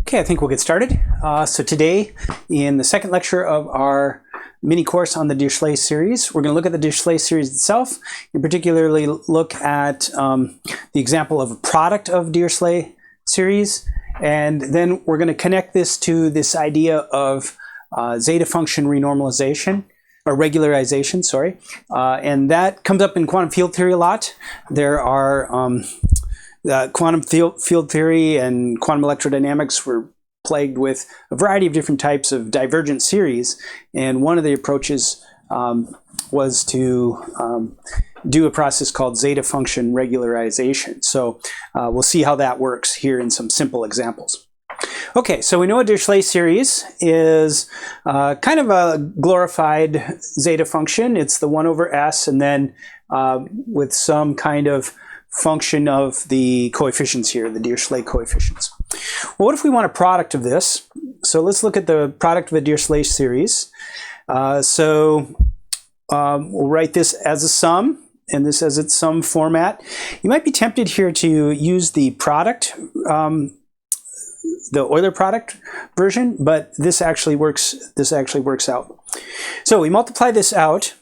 Okay, I think we'll get started. So today, in the second lecture of our mini course on the Dirichlet series, we're going to look at the Dirichlet series itself, and particularly look at the example of a product of Dirichlet series, and then we're going to connect this to this idea of zeta function renormalization, or regularization, sorry, and that comes up in quantum field theory a lot. There are quantum field theory and quantum electrodynamics were plagued with a variety of different types of divergent series, and one of the approaches was to do a process called zeta function regularization. So we'll see how that works here in some simple examples. Okay, so we know a Dirichlet series is kind of a glorified zeta function. It's the 1 over s, and then with some kind of function of the coefficients here, the Dirichlet coefficients. Well, what if we want a product of this? So let's look at the product of a Dirichlet series. We'll write this as a sum, and this as its sum format. You might be tempted here to use the product, the Euler product version, but this actually works. This actually works out. So we multiply this out,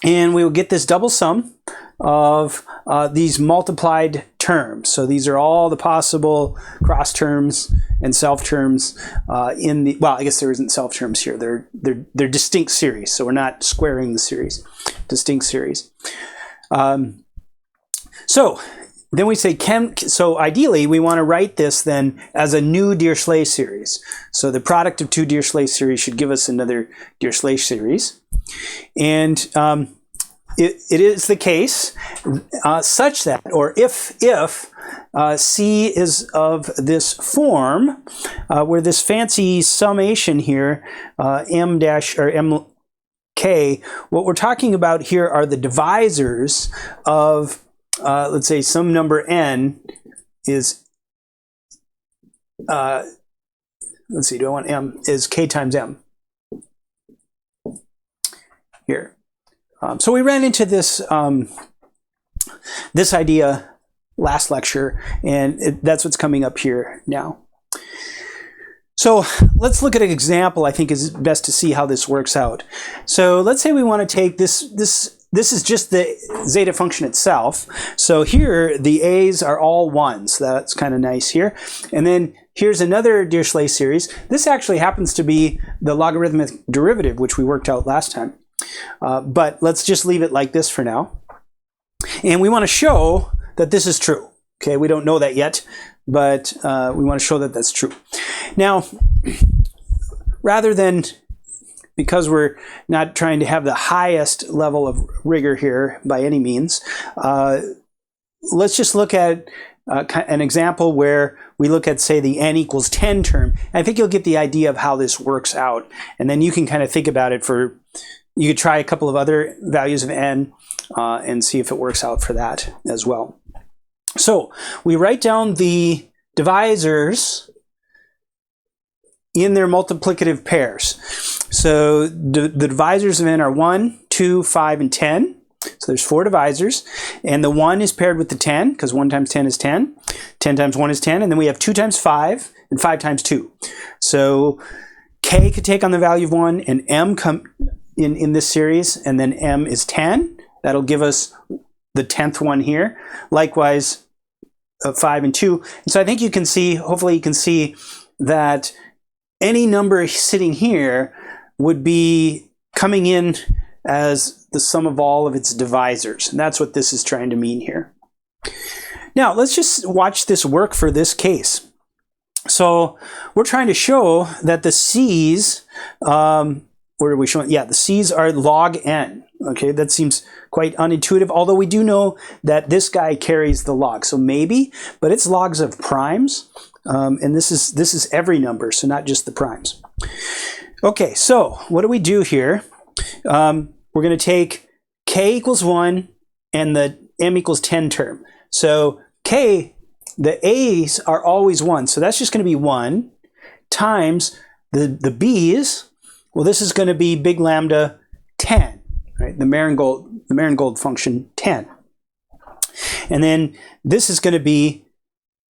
and we will get this double sum of these multiplied terms. So these are all the possible cross terms and self terms in the, well, I guess there isn't self terms here. They're distinct series. So we're not squaring the series, distinct series. So then we say, so ideally we want to write this then as a new Dirichlet series. So the product of two Dirichlet series should give us another Dirichlet series. And it is the case such that, or if C is of this form, where this fancy summation here, M dash or MK, what we're talking about here are the divisors of, let's say some number n is, let's see, do I want M, is K times M here. So we ran into this this idea last lecture, and that's what's coming up here now. So let's look at an example. I think is best to see how this works out. So let's say we want to take this is just the zeta function itself. So here the a's are all 1s. So that's kind of nice here. And then here's another Dirichlet series. This actually happens to be the logarithmic derivative, which we worked out last time. But let's just leave it like this for now. And we want to show that this is true. Okay, we don't know that yet, but we want to show that that's true. Now, rather than, because we're not trying to have the highest level of rigor here by any means, let's just look at an example where we look at, say, the n equals 10 term. I think you'll get the idea of how this works out. And then you can kind of think about it for, you could try a couple of other values of n and see if it works out for that as well. So we write down the divisors in their multiplicative pairs. So the divisors of n are 1, 2, 5, and 10. So there's 4 divisors. And the 1 is paired with the 10, because 1 times 10 is 10. 10 times 1 is 10. And then we have 2 times 5 and 5 times 2. So k could take on the value of 1, and m come in this series, and then m is 10. That'll give us the 10th one here. Likewise, 5 and 2. And so I think you can see, hopefully you can see that any number sitting here would be coming in as the sum of all of its divisors. And that's what this is trying to mean here. Now, let's just watch this work for this case. So we're trying to show that the C's, where are we showing? Yeah, the C's are log n. Okay, that seems quite unintuitive, although we do know that this guy carries the log. So maybe, but it's logs of primes, and this is every number, so not just the primes. Okay, so what do we do here? We're going to take k equals 1 and the m equals 10 term. So k, the a's are always 1, so that's just going to be 1 times the b's. Well, this is going to be big lambda 10, right? The Marengold function 10. And then this is going to be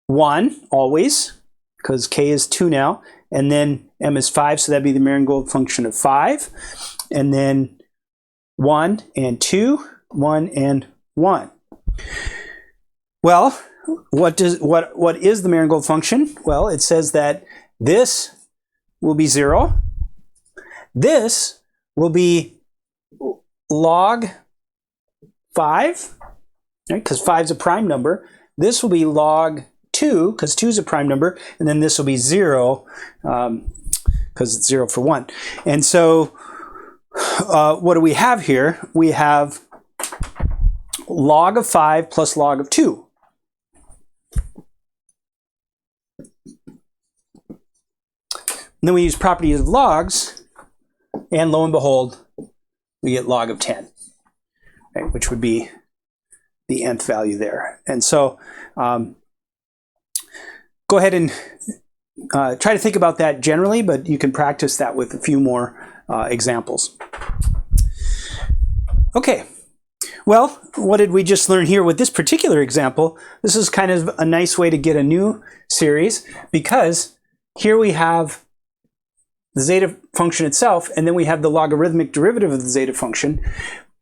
1 always, because k is 2 now, and then m is 5, so that'd be the Marigold function of 5, and then 1 and 2, 1 and 1. Well, what is the Marigold function? Well, it says that this will be 0. This will be log 5, right? Because 5 is a prime number. This will be log 2, because 2 is a prime number, and then this will be 0, because it's 0 for 1. And so what do we have here? We have log of 5 plus log of 2. And then we use properties of logs, and lo and behold, we get log of 10, right, which would be the nth value there. And so go ahead and try to think about that generally, but you can practice that with a few more examples. Okay, well, what did we just learn here with this particular example? This is kind of a nice way to get a new series, because here we have the zeta function itself, and then we have the logarithmic derivative of the zeta function.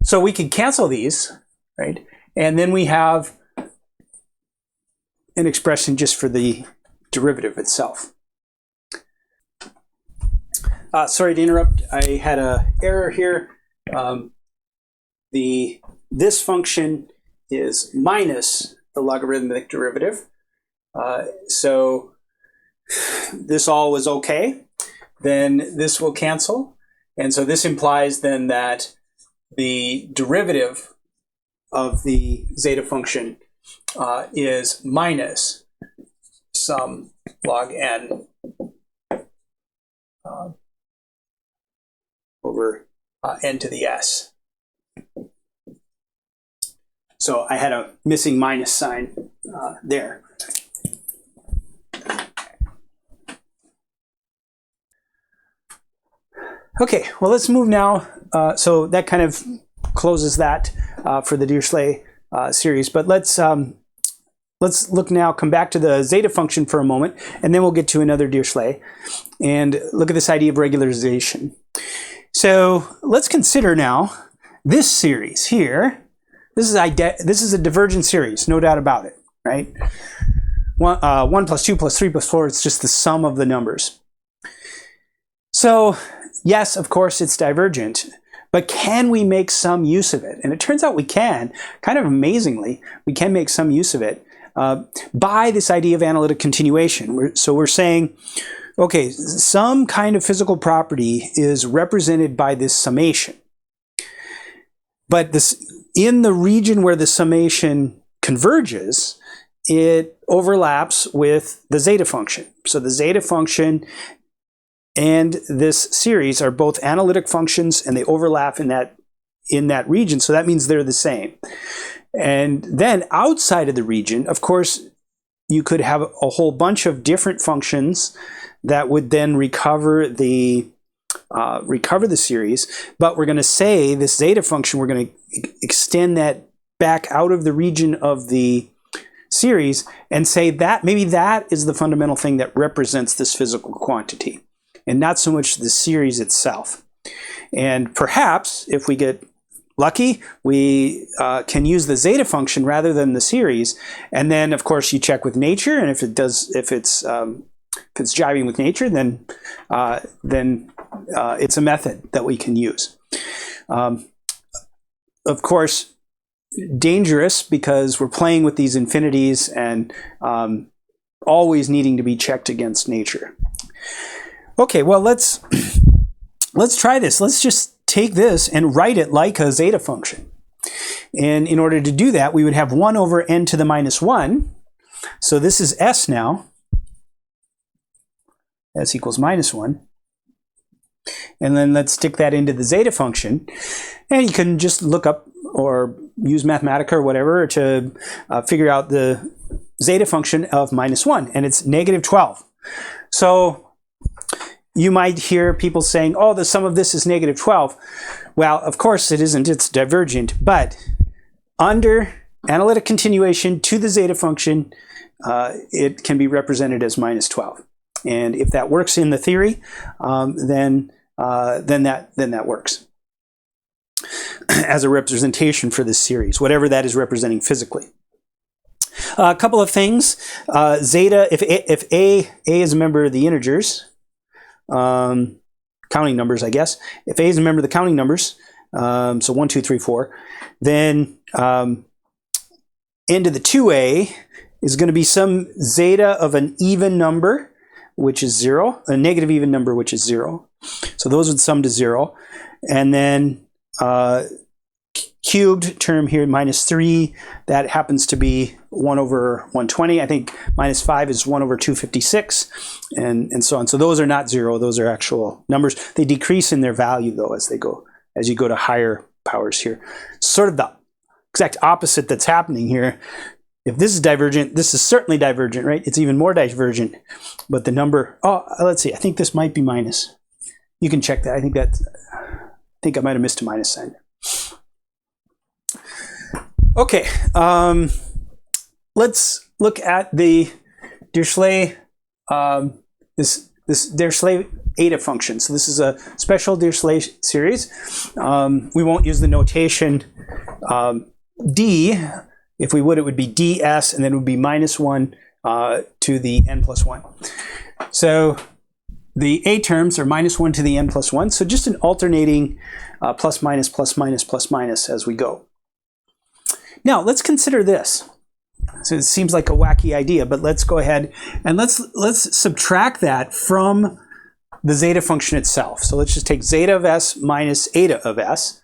So we could cancel these, right? And then we have an expression just for the derivative itself. Sorry to interrupt. I had an error here. This function is minus the logarithmic derivative. So this all was okay. Then this will cancel. And so this implies then that the derivative of the zeta function is minus some log n over n to the s. So I had a missing minus sign there. Okay, well, let's move now. So that kind of closes that for the Dirichlet series. But let's look now, come back to the zeta function for a moment, and then we'll get to another Dirichlet and look at this idea of regularization. So let's consider now this series here. This is a divergent series, no doubt about it, right? 1 plus 2 plus 3 plus 4, it's just the sum of the numbers. So yes, of course, it's divergent, but can we make some use of it? And it turns out we can, kind of amazingly, we can make some use of it by this idea of analytic continuation. So we're saying, okay, some kind of physical property is represented by this summation. But in the region where the summation converges, it overlaps with the zeta function. So the zeta function and this series are both analytic functions, and they overlap in that region. So that means they're the same. And then outside of the region, of course, you could have a whole bunch of different functions that would then recover the series. But we're going to say this zeta function, we're going to extend that back out of the region of the series and say that maybe that is the fundamental thing that represents this physical quantity, and not so much the series itself. And perhaps, if we get lucky, we can use the zeta function rather than the series. And then, of course, you check with nature, and if it's jiving with nature, then it's a method that we can use. Of course, dangerous, because we're playing with these infinities and always needing to be checked against nature. Okay, well, let's try this. Let's just take this and write it like a zeta function. And in order to do that, we would have 1 over n to the minus 1. So this is s now. S equals minus 1. And then let's stick that into the zeta function. And you can just look up or use Mathematica or whatever to figure out the zeta function of minus 1. And it's negative 12. So you might hear people saying, oh, the sum of this is negative 12. Well, of course it isn't. It's divergent. But under analytic continuation to the zeta function, it can be represented as minus 12. And if that works in the theory, then that works as a representation for this series, whatever that is representing physically. A couple of things. Zeta, if A is a member of the integers, counting numbers, I guess. If A is a member of the counting numbers, so 1, 2, 3, 4, then n to the 2a is going to be some zeta of an even number, which is 0, a negative even number, which is 0. So those would sum to 0. And then cubed term here, minus 3, that happens to be 1 over 120. I think minus 5 is 1 over 256, and so on. So those are not 0. Those are actual numbers. They decrease in their value, though, as you go to higher powers here. Sort of the exact opposite that's happening here. If this is divergent, this is certainly divergent, right? It's even more divergent. But the number, let's see, I think this might be minus. You can check that. I think I might have missed a minus sign. Okay, let's look at the Dirichlet, this Dirichlet eta function. So this is a special Dirichlet series. We won't use the notation d. If we would, it would be ds, and then it would be minus 1 to the n plus 1. So the a terms are minus 1 to the n plus 1. So just an alternating plus minus, plus minus, plus minus as we go. Now let's consider this. So it seems like a wacky idea, but let's go ahead and let's subtract that from the zeta function itself. So let's just take zeta of s minus eta of s,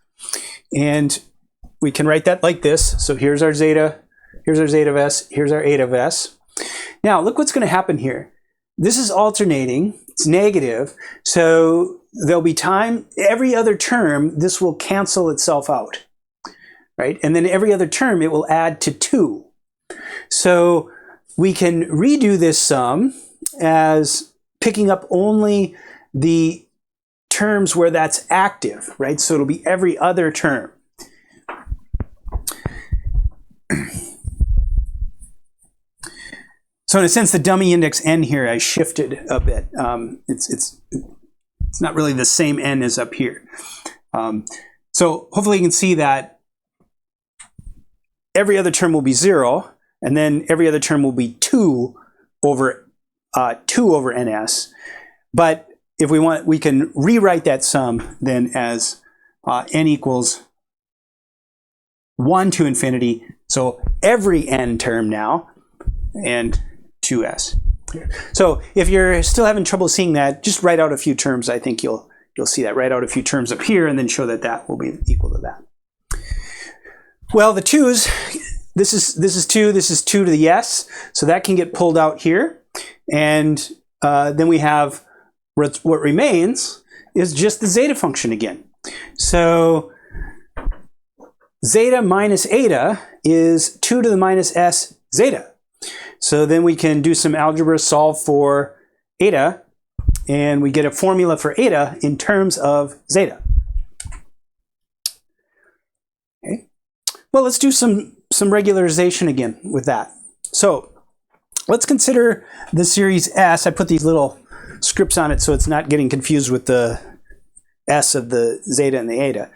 and we can write that like this. So here's our zeta of s, here's our eta of s. Now look what's going to happen here. This is alternating, it's negative, so there'll be time, every other term, this will cancel itself out, right? And then every other term, it will add to 2. So we can redo this sum as picking up only the terms where that's active, right? So it'll be every other term. So in a sense, the dummy index n here, I shifted a bit. It's not really the same n as up here. So hopefully you can see that every other term will be 0, and then every other term will be 2 over ns. But if we want, we can rewrite that sum then as n equals 1 to infinity. So every n term now, and 2s. So if you're still having trouble seeing that, just write out a few terms. I think you'll see that. Write out a few terms up here and then show that that will be equal to that. Well, the 2's, this is 2, this is 2 to the s, so that can get pulled out here. And then we have what remains is just the zeta function again. So zeta minus eta is 2 to the minus s zeta. So then we can do some algebra, solve for eta, and we get a formula for eta in terms of zeta. Okay. Well, let's do some regularization again with that. So let's consider the series S. I put these little scripts on it so it's not getting confused with the S of the zeta and the eta.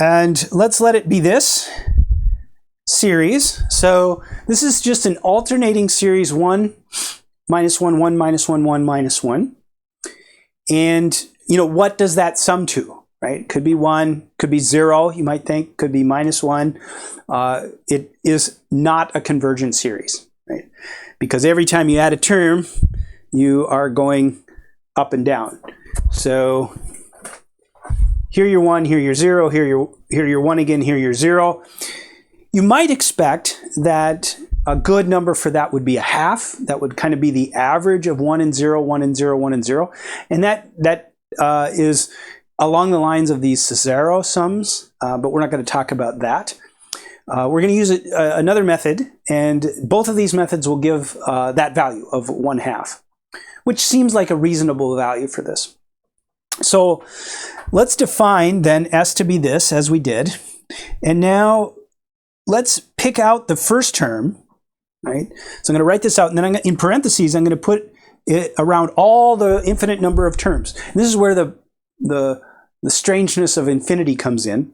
And let's let it be this series. So this is just an alternating series 1, minus 1, 1, minus 1, 1, minus 1. And, what does that sum to, right? Could be 1, could be 0, you might think, could be minus 1. It is not a convergent series, right? Because every time you add a term, you are going up and down. So here you're 1, here you're 0, here you're 1 again, here you're 0. You might expect that a good number for that would be a half. That would kind of be the average of 1 and 0, 1 and 0, 1 and 0. And that is along the lines of these Cesaro sums, but we're not going to talk about that. We're going to use another method, and both of these methods will give that value of 1/2, which seems like a reasonable value for this. So let's define then S to be this, as we did. And now let's pick out the first term, right? So I'm going to write this out, and then in parentheses, I'm going to put around all the infinite number of terms. And this is where the strangeness of infinity comes in.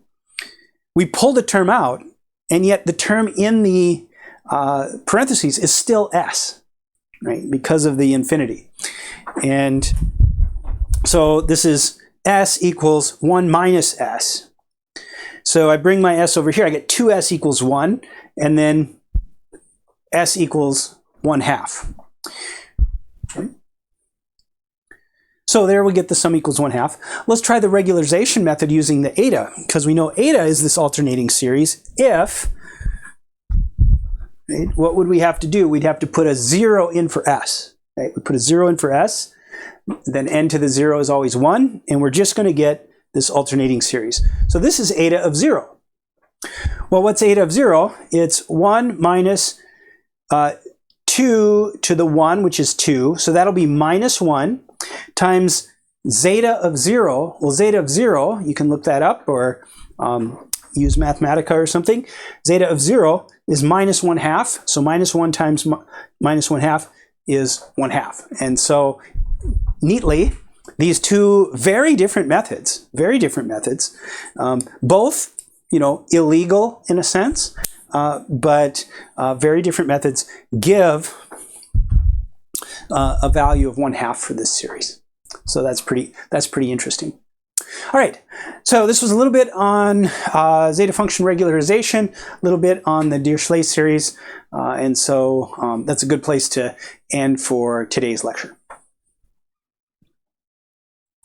We pull the term out, and yet the term in the parentheses is still s, right? Because of the infinity. And so this is s equals 1 minus s. So I bring my s over here. I get 2s equals 1, and then s equals 1/2. Okay. So there we get the sum equals 1/2. Let's try the regularization method using the eta, because we know eta is this alternating series. If, right, what would we have to do? We'd have to put a 0 in for s. Right? We put a 0 in for s, then n to the 0 is always 1, and we're just going to get this alternating series. So this is eta of 0. Well, what's eta of 0? It's 1 minus 2 to the 1, which is 2. So that'll be minus 1 times zeta of 0. Well, zeta of 0, you can look that up or use Mathematica or something. Zeta of 0 is minus 1/2. So minus 1 times minus 1/2 is 1/2. And so neatly, these two very different methods, both, illegal in a sense, but very different methods give a value of 1/2 for this series. So that's pretty interesting. All right, so this was a little bit on zeta function regularization, a little bit on the Dirichlet series, and so that's a good place to end for today's lecture.